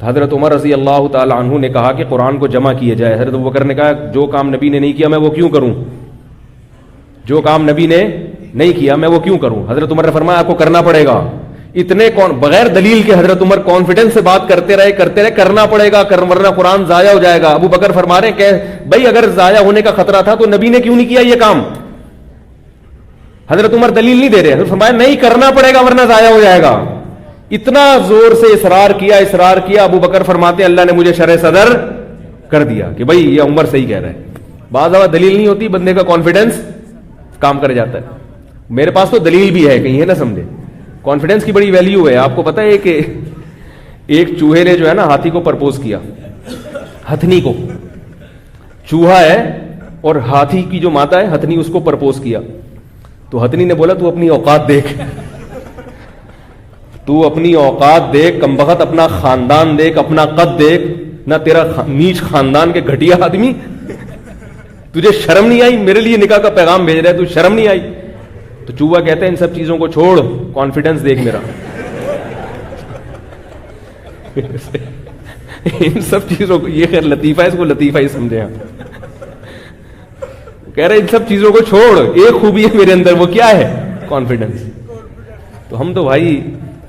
حضرت عمر رضی اللہ تعالی عنہ نے کہا کہ قرآن کو جمع کیا جائے. حضرت ابوبکر نے کہا جو کام نبی نے نہیں کیا میں وہ کیوں کروں, جو کام نبی نے نہیں کیا میں وہ کیوں کروں. حضرت عمر نے فرمایا آپ کو کرنا پڑے گا. اتنے بغیر دلیل کے حضرت عمر کانفیڈنس سے بات کرتے رہے کرنا پڑے گا ورنہ قرآن ضائع ہو جائے گا. ابو بکر فرما رہے ہیں کہ بھائی اگر ضائع ہونے کا خطرہ تھا تو نبی نے کیوں نہیں کیا یہ کام. حضرت عمر دلیل نہیں دے رہے, حضرت فرمایا نہیں کرنا پڑے گا ورنہ ضائع ہو جائے گا. اتنا زور سے اصرار کیا. ابو بکر فرماتے ہیں اللہ نے مجھے شرح صدر کر دیا کہ بھائی یہ عمر صحیح کہہ رہا ہے. بعض دفعہ دلیل نہیں ہوتی, بندے کا کانفیڈنس کام کر جاتا ہے. میرے پاس تو دلیل بھی ہے, کہیں ہے نہ سمجھے. کانفیڈنس کی بڑی ویلیو ہے. آپ کو پتا ہے کہ ایک چوہے نے جو ہے نا ہاتھی کو پرپوز کیا, ہتھنی کو. چوہا ہے اور ہاتھی کی جو ماتا ہے ہتھنی, اس کو پرپوز کیا. تو ہتھنی نے بولا تو اپنی اوقات دیکھ, تو اپنی اوقات دیکھ کمبخت, اپنا خاندان دیکھ, اپنا قد دیکھ, نہ تیرا نیچ خاندان کے گھٹیا آدمی, تجھے شرم نہیں آئی, میرے لیے نکاح کا پیغام بھیج رہا ہے, تو شرم نہیں آئی. تو چوہا کہتے ہیں ان سب چیزوں کو چھوڑ, کانفیڈنس دیکھ میرا. ان سب چیزوں کو, یہ خیر لطیفہ ہے, اس کو لطیفہ ہی سمجھے آپ. کہہ رہے ان سب چیزوں کو چھوڑ, ایک خوبی ہے میرے اندر, وہ کیا ہے؟ کانفیڈنس. تو ہم تو بھائی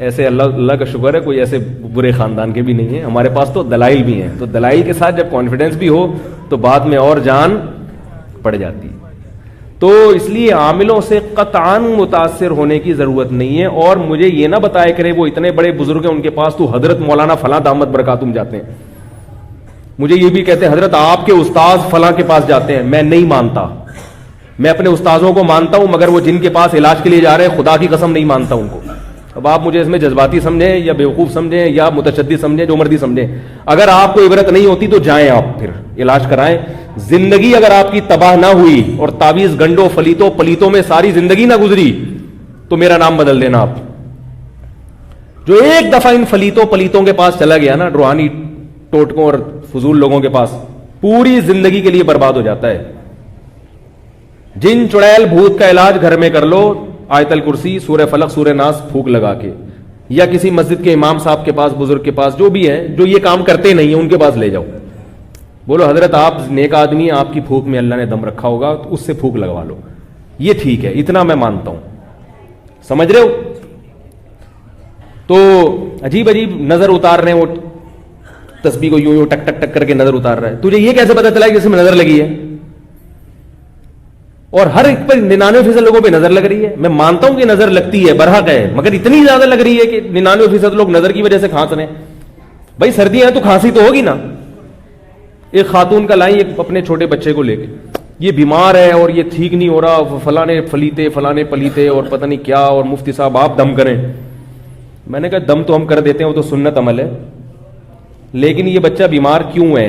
ایسے اللہ کا شکر ہے کوئی ایسے برے خاندان کے بھی نہیں ہیں, ہمارے پاس تو دلائل بھی ہیں. تو دلائل کے ساتھ جب کانفیڈنس بھی ہو تو بعد میں اور جان پڑ جاتی. تو اس لیے عاملوں سے قطعاً متاثر ہونے کی ضرورت نہیں ہے. اور مجھے یہ نہ بتایا کرے وہ اتنے بڑے بزرگ ہیں ان کے پاس تو حضرت مولانا فلاں دامت برکاتہم جاتے ہیں, مجھے یہ بھی کہتے ہیں حضرت آپ کے استاذ فلاں کے پاس جاتے ہیں. میں نہیں مانتا, میں اپنے استاذوں کو مانتا ہوں مگر وہ جن کے پاس علاج کے لیے جا رہے ہیں خدا کی قسم نہیں مانتا ان کو. اب آپ مجھے اس میں جذباتی سمجھیں یا بیوقوف سمجھیں یا متشدد سمجھیں, جو مرضی سمجھیں, اگر آپ کو عبرت نہیں ہوتی تو جائیں آپ پھر علاج کرائیں. زندگی اگر آپ کی تباہ نہ ہوئی اور تعویذ گنڈوں فلیتوں پلیتوں میں ساری زندگی نہ گزری تو میرا نام بدل دینا آپ. جو ایک دفعہ ان فلیتوں پلیتوں کے پاس چلا گیا نا, روحانی ٹوٹکوں اور فضول لوگوں کے پاس, پوری زندگی کے لیے برباد ہو جاتا ہے. جن چڑیل بھوت کا علاج گھر میں کر لو, آیت الکرسی, سورہ فلق, سورہ ناس پھونک لگا کے, یا کسی مسجد کے امام صاحب کے پاس, بزرگ کے پاس, جو بھی ہیں جو یہ کام کرتے نہیں ہیں ان کے پاس لے جاؤ. بولو حضرت آپ نیک آدمی ہیں, آپ کی پھونک میں اللہ نے دم رکھا ہوگا, تو اس سے پھونک لگوا لو, یہ ٹھیک ہے, اتنا میں مانتا ہوں. سمجھ رہے ہو؟ تو عجیب عجیب نظر اتار رہے ہیں, وہ تسبیح کو یوں یوں ٹک ٹک ٹک کر کے نظر اتار رہا ہے. تجھے یہ کیسے پتا چلا کہ اس میں نظر لگی ہے؟ اور ہر ایک پر 99% لوگوں پہ نظر لگ رہی ہے. میں مانتا ہوں کہ نظر لگتی ہے, برحق ہے, مگر اتنی زیادہ لگ رہی ہے کہ 99% لوگ نظر کی وجہ سے کھانس رہے ہیں. بھائی سردیاں ہیں تو کھانسی تو ہوگی نا. ایک خاتون کا لائیں اپنے چھوٹے بچے کو لے کے, یہ بیمار ہے اور یہ ٹھیک نہیں ہو رہا, فلانے فلیتے فلانے پلیتے اور پتہ نہیں کیا, اور مفتی صاحب آپ دم کریں. میں نے کہا دم تو ہم کر دیتے ہیں, وہ تو سنت عمل ہے, لیکن یہ بچہ بیمار کیوں ہے؟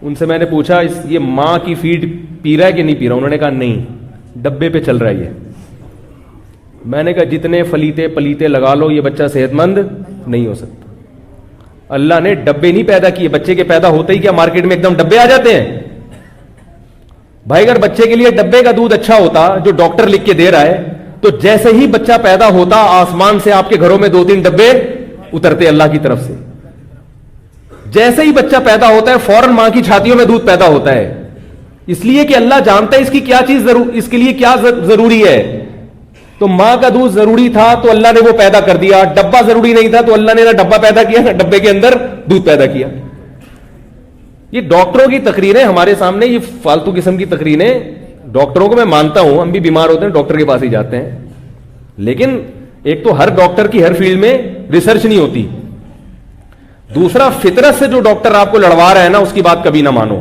ان سے میں نے پوچھا یہ ماں کی فیڈ پی رہا ہے کہ نہیں پی رہا؟ انہوں نے کہا نہیں, ڈبے پہ چل رہا ہے یہ. میں نے کہا جتنے فلیتے پلیتے لگا لو یہ بچہ صحت مند نہیں ہو سکتا. اللہ نے ڈبے نہیں پیدا کیے, بچے کے پیدا ہوتے ہی کیا مارکیٹ میں ایک دم ڈبے آ جاتے ہیں؟ بھائی اگر بچے کے لیے ڈبے کا دودھ اچھا ہوتا جو ڈاکٹر لکھ کے دے رہا ہے, تو جیسے ہی بچہ پیدا ہوتا آسمان سے آپ کے گھروں میں 2-3 ڈبے اترتے اللہ کی طرف سے. جیسے ہی بچہ پیدا ہوتا ہے فوراً ماں کی چھاتیوں میں دودھ پیدا ہوتا ہے, اس لیے کہ اللہ جانتا ہے اس کی کیا چیز اس کے لیے کیا ضروری ہے. تو ماں کا دودھ ضروری تھا تو اللہ نے وہ پیدا کر دیا, ڈبہ ضروری نہیں تھا تو اللہ نے نہ ڈبہ پیدا کیا نہ ڈبے کے اندر دودھ پیدا کیا. یہ ڈاکٹروں کی تقریریں ہمارے سامنے, یہ فالتو قسم کی تقریریں. ڈاکٹروں کو میں مانتا ہوں, ہم بھی بیمار ہوتے ہیں ڈاکٹر کے پاس ہی جاتے ہیں, لیکن ایک تو ہر ڈاکٹر کی ہر فیلڈ میں ریسرچ نہیں ہوتی, دوسرا فطرت سے جو ڈاکٹر آپ کو لڑوا رہا ہے نا اس کی بات کبھی نہ مانو.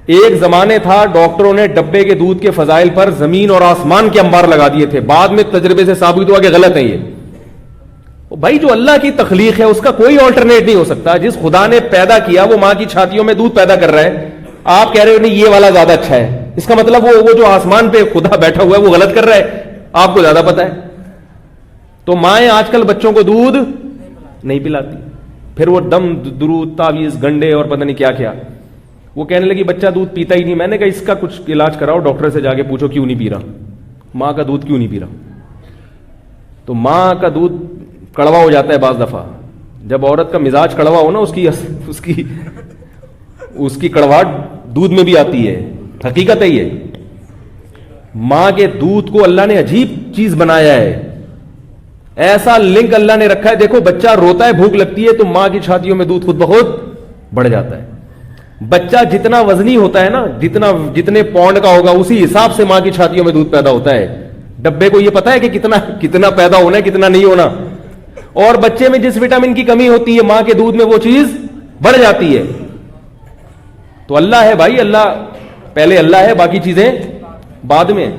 ایک زمانے تھا ڈاکٹروں نے ڈبے کے دودھ کے فضائل پر زمین اور آسمان کے انبار لگا دیے تھے, بعد میں تجربے سے ثابت ہوا کہ غلط ہے یہ. بھائی جو اللہ کی تخلیق ہے اس کا کوئی آلٹرنیٹ نہیں ہو سکتا. جس خدا نے پیدا کیا وہ ماں کی چھاتیوں میں دودھ پیدا کر رہا ہے, آپ کہہ رہے ہو نہیں یہ والا زیادہ اچھا ہے, اس کا مطلب وہ جو آسمان پہ خدا بیٹھا ہوا ہے وہ غلط کر رہا ہے, آپ کو زیادہ پتا ہے. تو مائیں آج کل بچوں کو دودھ نہیں پلاتی, پھر وہ دم درود تعویذ گنڈے اور پتہ نہیں کیا کیا. وہ کہنے لگی بچہ دودھ پیتا ہی نہیں. میں نے کہا اس کا کچھ علاج کراؤ, ڈاکٹر سے جا کے پوچھو کیوں نہیں پی رہا, ماں کا دودھ کیوں نہیں پی رہا. تو ماں کا دودھ کڑوا ہو جاتا ہے بعض دفعہ, جب عورت کا مزاج کڑوا ہو نا اس کی کڑواہٹ دودھ میں بھی آتی ہے. حقیقت ہے یہ. ماں کے دودھ کو اللہ نے عجیب چیز بنایا ہے, ایسا لنک اللہ نے رکھا ہے. دیکھو بچہ روتا ہے, بھوک لگتی ہے, تو ماں کی چھاتیوں میں دودھ خود بخود بڑھ جاتا ہے. بچہ جتنا وزنی ہوتا ہے نا, جتنے پاؤنڈ کا ہوگا, اسی حساب سے ماں کی چھاتیوں میں دودھ پیدا ہوتا ہے. ڈبے کو یہ پتا ہے کہ کتنا پیدا ہونا ہے, کتنا نہیں ہونا. اور بچے میں جس وٹامن کی کمی ہوتی ہے, ماں کے دودھ میں وہ چیز بڑھ جاتی ہے. تو اللہ ہے بھائی, اللہ پہلے اللہ ہے, باقی چیزیں بعد میں.